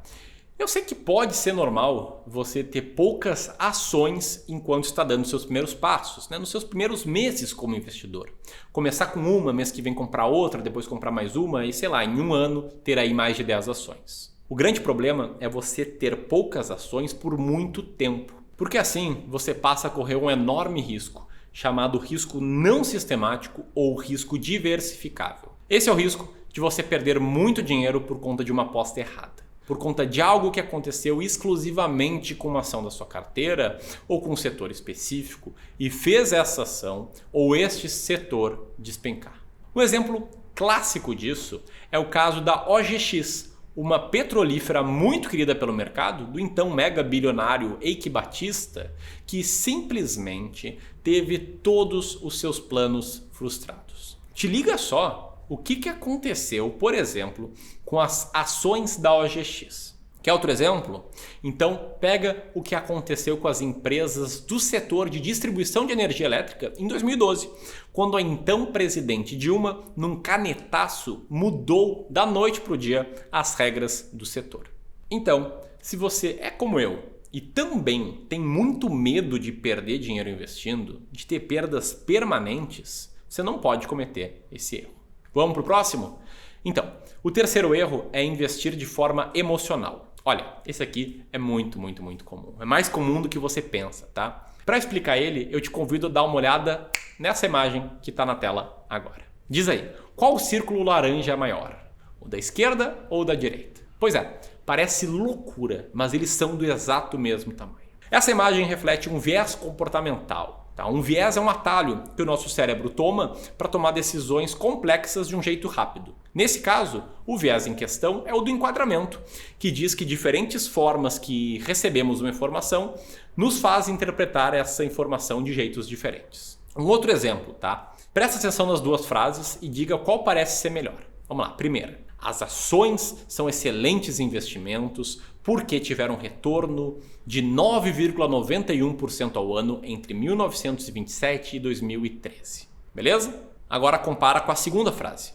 Eu sei que pode ser normal você ter poucas ações enquanto está dando seus primeiros passos, né? Nos seus primeiros meses como investidor. Começar com uma, mês que vem comprar outra, depois comprar mais uma e sei lá, em 1 ano ter aí mais de 10 ações. O grande problema é você ter poucas ações por muito tempo, porque assim você passa a correr um enorme risco chamado risco não sistemático ou risco diversificável. Esse é o risco de você perder muito dinheiro por conta de uma aposta errada, por conta de algo que aconteceu exclusivamente com uma ação da sua carteira ou com um setor específico e fez essa ação ou este setor despencar. Um exemplo clássico disso é o caso da OGX, uma petrolífera muito querida pelo mercado, do então mega bilionário Eike Batista, que simplesmente teve todos os seus planos frustrados. Te liga só o que aconteceu, por exemplo, com as ações da OGX. Quer outro exemplo? Então pega o que aconteceu com as empresas do setor de distribuição de energia elétrica em 2012, quando a então presidente Dilma, num canetaço, mudou da noite para o dia as regras do setor. Então, se você é como eu e também tem muito medo de perder dinheiro investindo, de ter perdas permanentes, você não pode cometer esse erro. Vamos para o próximo? Então, o terceiro erro é investir de forma emocional. Olha, esse aqui é muito comum. É mais comum do que você pensa, tá? Para explicar ele, eu te convido a dar uma olhada nessa imagem que está na tela agora. Diz aí, qual círculo laranja é maior? O da esquerda ou o da direita? Pois é, parece loucura, mas eles são do exato mesmo tamanho. Essa imagem reflete um viés comportamental. Tá? Um viés é um atalho que o nosso cérebro toma para tomar decisões complexas de um jeito rápido. Nesse caso, o viés em questão é o do enquadramento, que diz que diferentes formas que recebemos uma informação nos fazem interpretar essa informação de jeitos diferentes. Um outro exemplo, tá? Presta atenção nas duas frases e diga qual parece ser melhor. Vamos lá, primeira. As ações são excelentes investimentos porque tiveram retorno de 9,91% ao ano entre 1927 e 2013. Beleza? Agora compara com a segunda frase.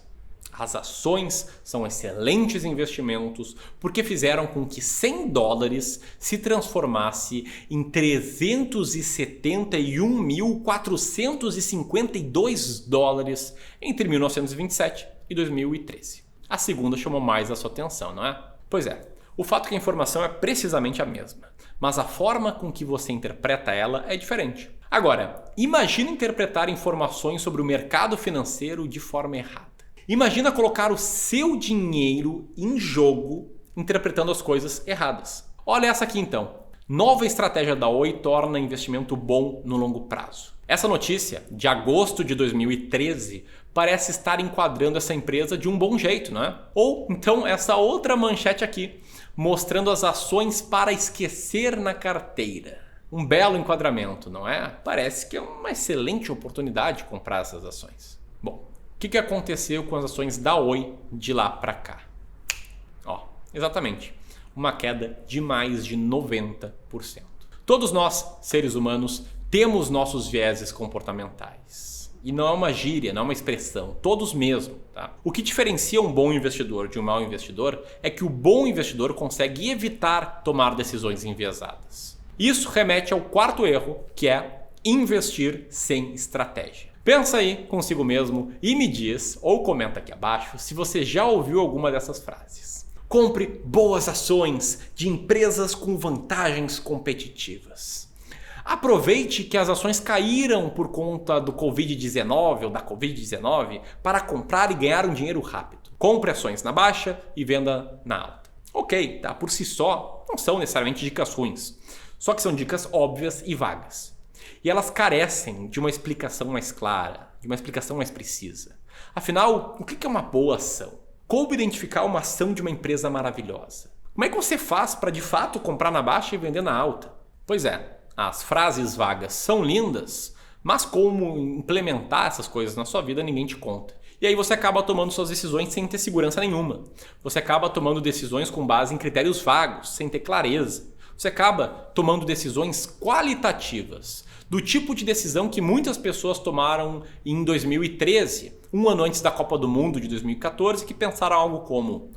As ações são excelentes investimentos porque fizeram com que $100 se transformasse em $371.452 entre 1927 e 2013. A segunda chamou mais a sua atenção, não é? Pois é, o fato é que a informação é precisamente a mesma, mas a forma com que você interpreta ela é diferente. Agora, imagina interpretar informações sobre o mercado financeiro de forma errada. Imagina colocar o seu dinheiro em jogo interpretando as coisas erradas. Olha essa aqui então. Nova estratégia da Oi torna investimento bom no longo prazo. Essa notícia, de agosto de 2013, parece estar enquadrando essa empresa de um bom jeito, não é? Ou então essa outra manchete aqui, mostrando as ações para esquecer na carteira. Um belo enquadramento, não é? Parece que é uma excelente oportunidade de comprar essas ações. Bom, o que aconteceu com as ações da Oi de lá para cá? Ó, exatamente, uma queda de mais de 90%. Todos nós, seres humanos, temos nossos vieses comportamentais. E não é uma gíria, não é uma expressão, todos mesmo. Tá? O que diferencia um bom investidor de um mau investidor é que o bom investidor consegue evitar tomar decisões enviesadas. Isso remete ao quarto erro, que é investir sem estratégia. Pensa aí consigo mesmo e me diz, ou comenta aqui abaixo, se você já ouviu alguma dessas frases. Compre boas ações de empresas com vantagens competitivas. Aproveite que as ações caíram por conta do Covid-19 ou da Covid-19 para comprar e ganhar um dinheiro rápido. Compre ações na baixa e venda na alta. Ok, tá? Por si só, não são necessariamente dicas ruins. Só que são dicas óbvias e vagas. E elas carecem de uma explicação mais clara, de uma explicação mais precisa. Afinal, o que é uma boa ação? Como identificar uma ação de uma empresa maravilhosa? Como é que você faz para de fato comprar na baixa e vender na alta? Pois é, as frases vagas são lindas, mas como implementar essas coisas na sua vida ninguém te conta. E aí você acaba tomando suas decisões sem ter segurança nenhuma. Você acaba tomando decisões com base em critérios vagos, sem ter clareza. Você acaba tomando decisões qualitativas, do tipo de decisão que muitas pessoas tomaram em 2013, um ano antes da Copa do Mundo de 2014, que pensaram algo como,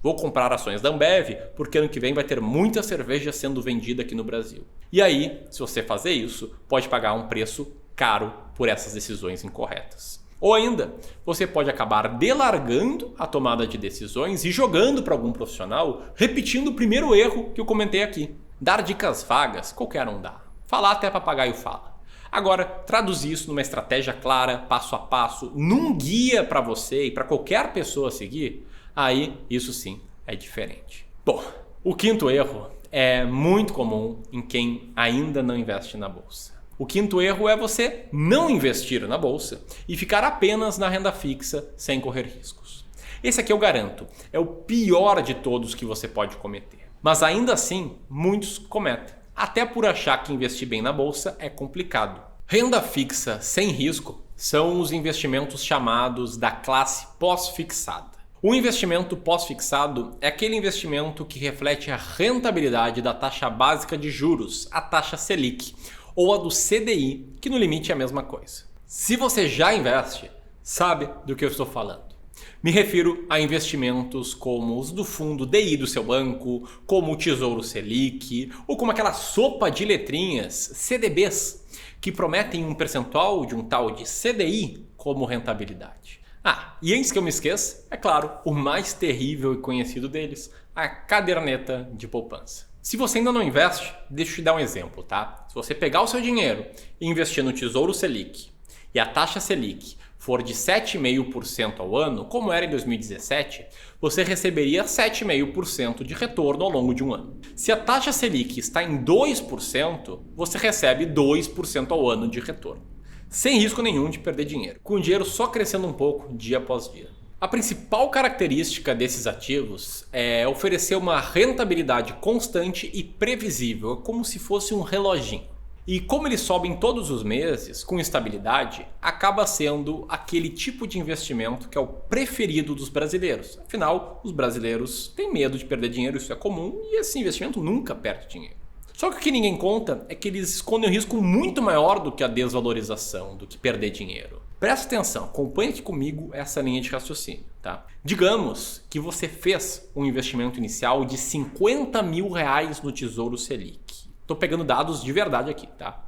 vou comprar ações da Ambev porque ano que vem vai ter muita cerveja sendo vendida aqui no Brasil. E aí, se você fazer isso, pode pagar um preço caro por essas decisões incorretas. Ou ainda, você pode acabar delargando a tomada de decisões e jogando para algum profissional, repetindo o primeiro erro que eu comentei aqui. Dar dicas vagas, qualquer um dá. Falar até papagaio fala. Agora, traduzir isso numa estratégia clara, passo a passo, num guia para você e para qualquer pessoa seguir, aí isso sim é diferente. Bom, o quinto erro é muito comum em quem ainda não investe na bolsa. O quinto erro é você não investir na bolsa e ficar apenas na renda fixa sem correr riscos. Esse aqui eu garanto, é o pior de todos que você pode cometer. Mas ainda assim, muitos cometem. Até por achar que investir bem na bolsa é complicado. Renda fixa sem risco são os investimentos chamados da classe pós-fixada. O investimento pós-fixado é aquele investimento que reflete a rentabilidade da taxa básica de juros, a taxa Selic, ou a do CDI, que no limite é a mesma coisa. Se você já investe, sabe do que eu estou falando. Me refiro a investimentos como os do fundo DI do seu banco, como o Tesouro Selic, ou como aquela sopa de letrinhas, CDBs, que prometem um percentual de um tal de CDI como rentabilidade. E antes que eu me esqueça, é claro, o mais terrível e conhecido deles, a caderneta de poupança. Se você ainda não investe, deixa eu te dar um exemplo, tá? Se você pegar o seu dinheiro e investir no Tesouro Selic e a taxa Selic for de 7,5% ao ano, como era em 2017, você receberia 7,5% de retorno ao longo de um ano. Se a taxa Selic está em 2%, você recebe 2% ao ano de retorno, sem risco nenhum de perder dinheiro, com o dinheiro só crescendo um pouco dia após dia. A principal característica desses ativos é oferecer uma rentabilidade constante e previsível, como se fosse um reloginho. E como eles sobem todos os meses, com estabilidade, acaba sendo aquele tipo de investimento que é o preferido dos brasileiros. Afinal, os brasileiros têm medo de perder dinheiro, isso é comum, e esse investimento nunca perde dinheiro. Só que o que ninguém conta é que eles escondem um risco muito maior do que a desvalorização, do que perder dinheiro. Presta atenção, acompanhe aqui comigo essa linha de raciocínio, tá? Digamos que você fez um investimento inicial de R$50 mil no Tesouro Selic. Tô pegando dados de verdade aqui, tá?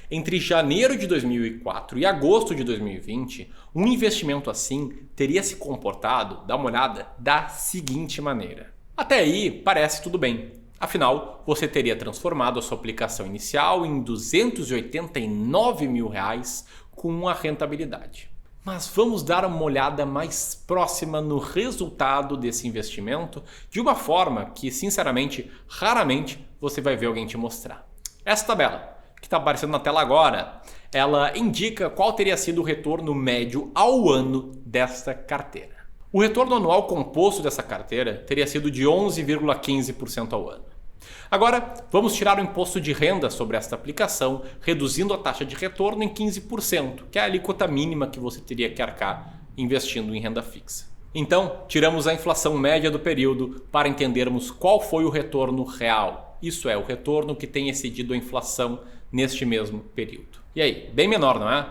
Entre janeiro de 2004 e agosto de 2020, um investimento assim teria se comportado, dá uma olhada, da seguinte maneira. Até aí parece tudo bem. Afinal, você teria transformado a sua aplicação inicial em R$289 mil com uma rentabilidade. Mas vamos dar uma olhada mais próxima no resultado desse investimento de uma forma que, sinceramente, raramente você vai ver alguém te mostrar. Essa tabela, que está aparecendo na tela agora, ela indica qual teria sido o retorno médio ao ano desta carteira. O retorno anual composto dessa carteira teria sido de 11,15% ao ano. Agora, vamos tirar o imposto de renda sobre esta aplicação, reduzindo a taxa de retorno em 15%, que é a alíquota mínima que você teria que arcar investindo em renda fixa. Então, tiramos a inflação média do período para entendermos qual foi o retorno real. Isso é, o retorno que tem excedido a inflação neste mesmo período. E aí, bem menor, não é?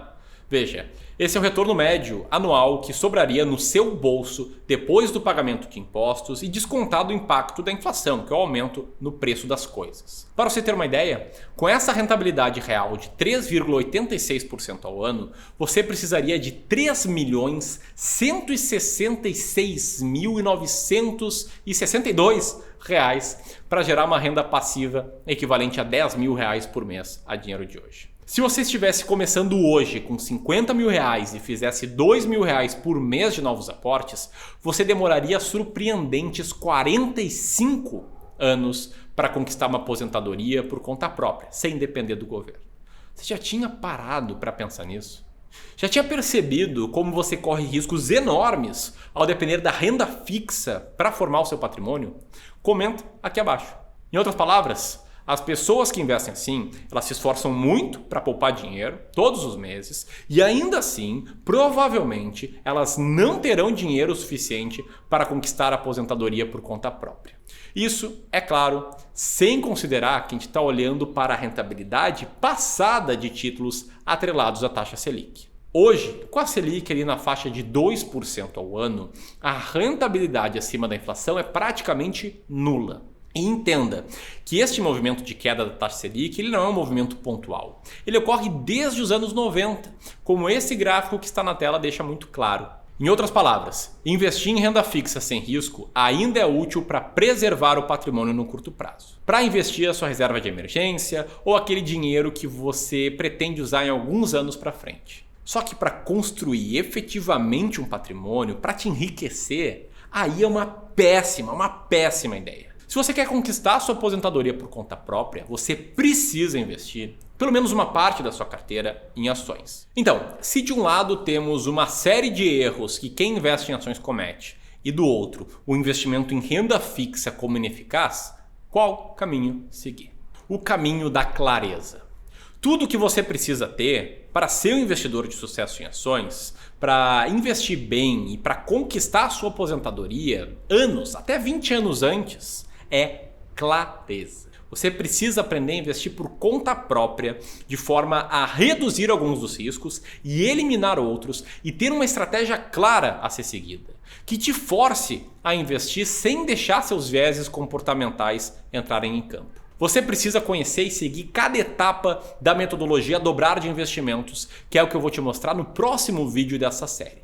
Veja, esse é o retorno médio anual que sobraria no seu bolso depois do pagamento de impostos e descontado o impacto da inflação, que é o aumento no preço das coisas. Para você ter uma ideia, com essa rentabilidade real de 3,86% ao ano, você precisaria de R$ 3.166.962 para gerar uma renda passiva equivalente a R$10 mil por mês a dinheiro de hoje. Se você estivesse começando hoje com R$50 mil e fizesse R$2 mil por mês de novos aportes, você demoraria surpreendentes 45 anos para conquistar uma aposentadoria por conta própria, sem depender do governo. Você já tinha parado para pensar nisso? Já tinha percebido como você corre riscos enormes ao depender da renda fixa para formar o seu patrimônio? Comenta aqui abaixo. Em outras palavras, as pessoas que investem assim, elas se esforçam muito para poupar dinheiro todos os meses e ainda assim, provavelmente, elas não terão dinheiro suficiente para conquistar a aposentadoria por conta própria. Isso, é claro, sem considerar que a gente está olhando para a rentabilidade passada de títulos atrelados à taxa Selic. Hoje, com a Selic ali na faixa de 2% ao ano, a rentabilidade acima da inflação é praticamente nula. E entenda que este movimento de queda da taxa Selic ele não é um movimento pontual. Ele ocorre desde os anos 90, como esse gráfico que está na tela deixa muito claro. Em outras palavras, investir em renda fixa sem risco ainda é útil para preservar o patrimônio no curto prazo. Para investir a sua reserva de emergência ou aquele dinheiro que você pretende usar em alguns anos para frente. Só que para construir efetivamente um patrimônio, para te enriquecer, aí é uma péssima ideia. Se você quer conquistar a sua aposentadoria por conta própria, você precisa investir pelo menos uma parte da sua carteira em ações. Então, se de um lado temos uma série de erros que quem investe em ações comete e do outro o investimento em renda fixa como ineficaz, qual caminho seguir? O caminho da clareza. Tudo que você precisa ter para ser um investidor de sucesso em ações, para investir bem e para conquistar a sua aposentadoria anos, até 20 anos antes, é clareza. Você precisa aprender a investir por conta própria, de forma a reduzir alguns dos riscos e eliminar outros e ter uma estratégia clara a ser seguida, que te force a investir sem deixar seus vieses comportamentais entrarem em campo. Você precisa conhecer e seguir cada etapa da metodologia Dobrar de Investimentos, que é o que eu vou te mostrar no próximo vídeo dessa série.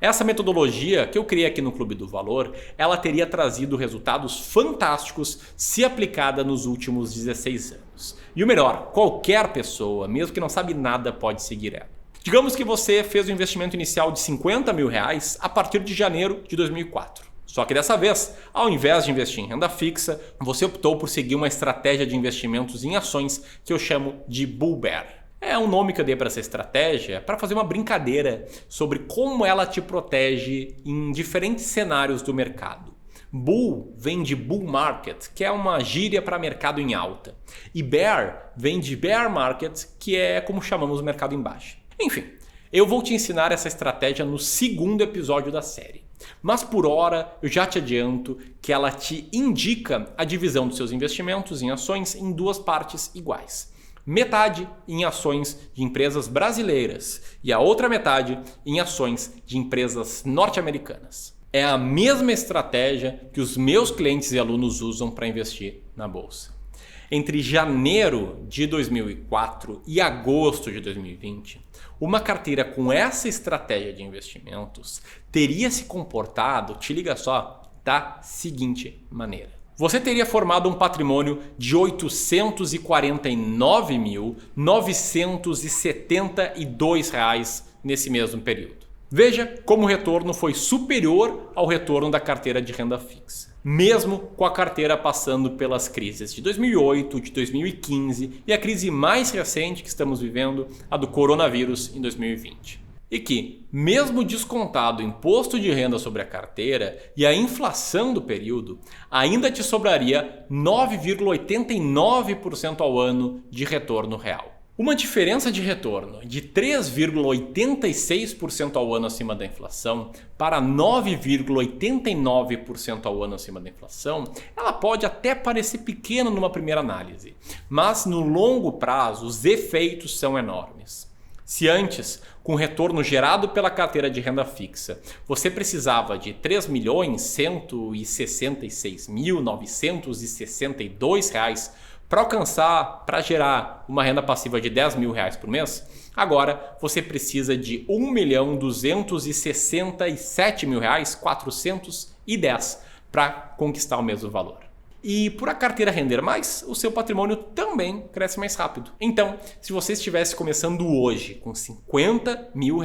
Essa metodologia que eu criei aqui no Clube do Valor, ela teria trazido resultados fantásticos se aplicada nos últimos 16 anos. E o melhor, qualquer pessoa, mesmo que não sabe nada, pode seguir ela. Digamos que você fez um investimento inicial de R$50 mil a partir de janeiro de 2004. Só que dessa vez, ao invés de investir em renda fixa, você optou por seguir uma estratégia de investimentos em ações que eu chamo de Bull Bear. É um nome que eu dei para essa estratégia para fazer uma brincadeira sobre como ela te protege em diferentes cenários do mercado. Bull vem de bull market, que é uma gíria para mercado em alta. E bear vem de bear market, que é como chamamos o mercado em baixa. Enfim, eu vou te ensinar essa estratégia no segundo episódio da série. Mas por hora eu já te adianto que ela te indica a divisão dos seus investimentos em ações em duas partes iguais. Metade em ações de empresas brasileiras e a outra metade em ações de empresas norte-americanas. É a mesma estratégia que os meus clientes e alunos usam para investir na bolsa. Entre janeiro de 2004 e agosto de 2020, uma carteira com essa estratégia de investimentos teria se comportado, te liga só, da seguinte maneira. Você teria formado um patrimônio de R$ 849.972 nesse mesmo período. Veja como o retorno foi superior ao retorno da carteira de renda fixa, mesmo com a carteira passando pelas crises de 2008, de 2015 e a crise mais recente que estamos vivendo, a do coronavírus em 2020. E que, mesmo descontado o imposto de renda sobre a carteira e a inflação do período, ainda te sobraria 9,89% ao ano de retorno real. Uma diferença de retorno de 3,86% ao ano acima da inflação para 9,89% ao ano acima da inflação, ela pode até parecer pequena numa primeira análise, mas no longo prazo os efeitos são enormes. Se antes, com o retorno gerado pela carteira de renda fixa, você precisava de R$ 3.166.962 para gerar uma renda passiva de R$ 10 mil por mês, agora você precisa de R$ 1.267.410 para conquistar o mesmo valor. E por a carteira render mais, o seu patrimônio também cresce mais rápido. Então, se você estivesse começando hoje com R$ 50 mil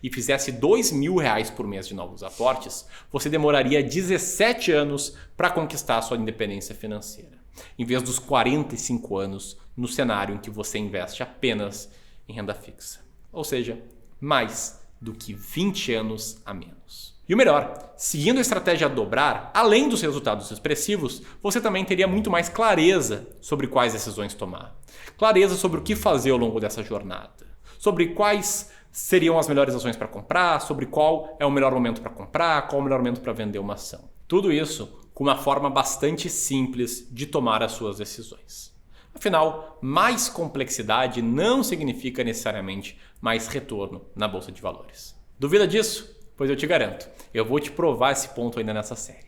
e fizesse R$ 2 mil por mês de novos aportes, você demoraria 17 anos para conquistar a sua independência financeira, em vez dos 45 anos no cenário em que você investe apenas em renda fixa. Ou seja, mais do que 20 anos a menos. E o melhor, seguindo a estratégia Dobrar, além dos resultados expressivos, você também teria muito mais clareza sobre quais decisões tomar. Clareza sobre o que fazer ao longo dessa jornada. Sobre quais seriam as melhores ações para comprar, sobre qual é o melhor momento para comprar, qual é o melhor momento para vender uma ação. Tudo isso com uma forma bastante simples de tomar as suas decisões. Afinal, mais complexidade não significa necessariamente mais retorno na bolsa de valores. Duvida disso? Pois eu te garanto, eu vou te provar esse ponto ainda nessa série.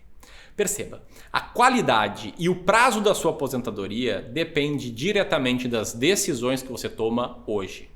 Perceba, a qualidade e o prazo da sua aposentadoria depende diretamente das decisões que você toma hoje.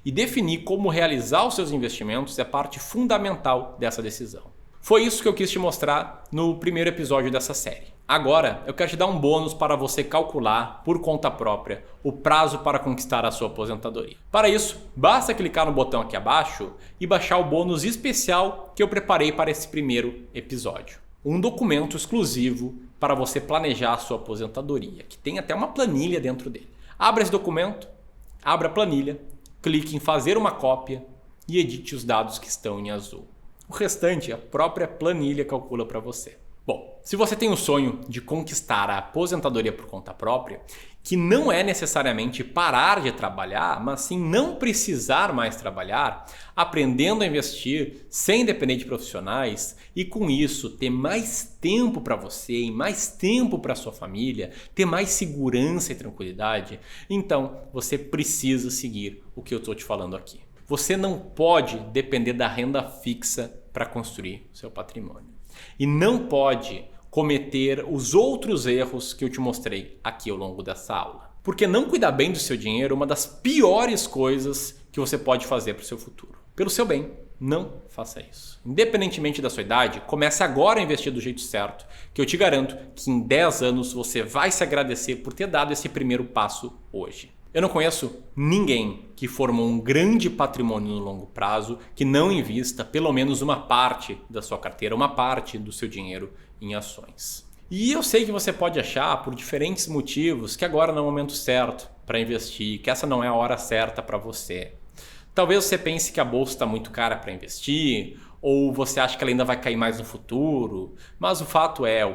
e definir como realizar os seus investimentos é parte fundamental dessa decisão. Foi isso que eu quis te mostrar no primeiro episódio dessa série. Agora, eu quero te dar um bônus para você calcular, por conta própria, o prazo para conquistar a sua aposentadoria. Para isso, basta clicar no botão aqui abaixo e baixar o bônus especial que eu preparei para esse primeiro episódio. Um documento exclusivo para você planejar a sua aposentadoria, que tem até uma planilha dentro dele. Abra esse documento, abra a planilha, clique em fazer uma cópia e edite os dados que estão em azul. O restante, a própria planilha calcula para você. Bom, se você tem o sonho de conquistar a aposentadoria por conta própria, que não é necessariamente parar de trabalhar, mas sim não precisar mais trabalhar, aprendendo a investir sem depender de profissionais e com isso ter mais tempo para você e mais tempo para sua família, ter mais segurança e tranquilidade, então você precisa seguir o que eu estou te falando aqui. Você não pode depender da renda fixa para construir seu patrimônio. E não pode cometer os outros erros que eu te mostrei aqui ao longo dessa aula. Porque não cuidar bem do seu dinheiro é uma das piores coisas que você pode fazer para o seu futuro. Pelo seu bem, não faça isso. Independentemente da sua idade, comece agora a investir do jeito certo, que eu te garanto que em 10 anos você vai se agradecer por ter dado esse primeiro passo hoje. Eu não conheço ninguém que formou um grande patrimônio no longo prazo que não invista pelo menos uma parte da sua carteira, uma parte do seu dinheiro em ações. E eu sei que você pode achar, por diferentes motivos, que agora não é o momento certo para investir, que essa não é a hora certa para você. Talvez você pense que a bolsa está muito cara para investir, ou você acha que ela ainda vai cair mais no futuro, mas o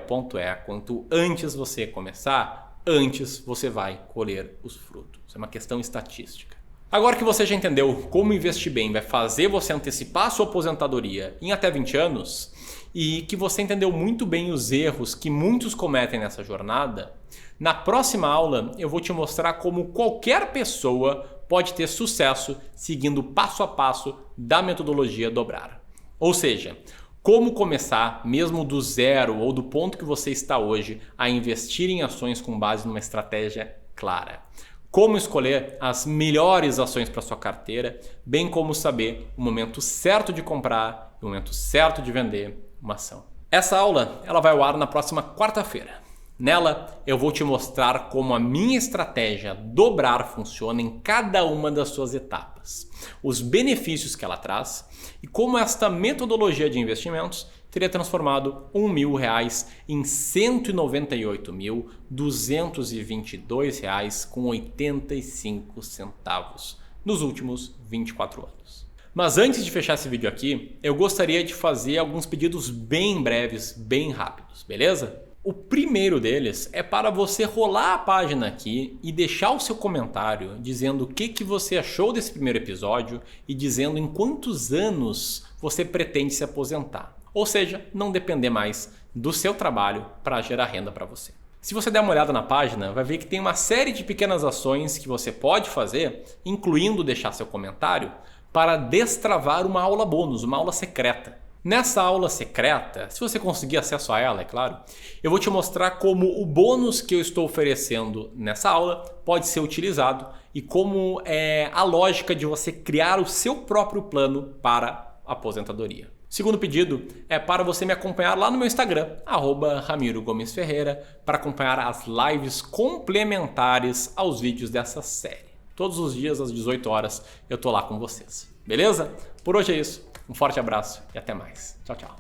ponto é, quanto antes você começar, antes você vai colher os frutos. É uma questão estatística. Agora que você já entendeu como investir bem vai fazer você antecipar a sua aposentadoria em até 20 anos e que você entendeu muito bem os erros que muitos cometem nessa jornada, na próxima aula eu vou te mostrar como qualquer pessoa pode ter sucesso seguindo passo a passo da metodologia Dobrar. Ou seja, como começar, mesmo do zero ou do ponto que você está hoje, a investir em ações com base numa estratégia clara. Como escolher as melhores ações para sua carteira, bem como saber o momento certo de comprar e o momento certo de vender uma ação. Essa aula ela vai ao ar na próxima quarta-feira. Nela, eu vou te mostrar como a minha estratégia Dobrar funciona em cada uma das suas etapas, os benefícios que ela traz e como esta metodologia de investimentos teria transformado R$1.000 em R$198.222,85 nos últimos 24 anos. Mas antes de fechar esse vídeo aqui, eu gostaria de fazer alguns pedidos bem breves, bem rápidos, beleza? O primeiro deles é para você rolar a página aqui e deixar o seu comentário dizendo o que você achou desse primeiro episódio e dizendo em quantos anos você pretende se aposentar. Ou seja, não depender mais do seu trabalho para gerar renda para você. Se você der uma olhada na página, vai ver que tem uma série de pequenas ações que você pode fazer, incluindo deixar seu comentário, para destravar uma aula bônus, uma aula secreta. Nessa aula secreta, se você conseguir acesso a ela, é claro, eu vou te mostrar como o bônus que eu estou oferecendo nessa aula pode ser utilizado e como é a lógica de você criar o seu próprio plano para a aposentadoria. O segundo pedido é para você me acompanhar lá no meu Instagram, @RamiroGomesFerreira, para acompanhar as lives complementares aos vídeos dessa série. Todos os dias às 18 horas eu tô lá com vocês. Beleza? Por hoje é isso. Um forte abraço e até mais. Tchau, tchau.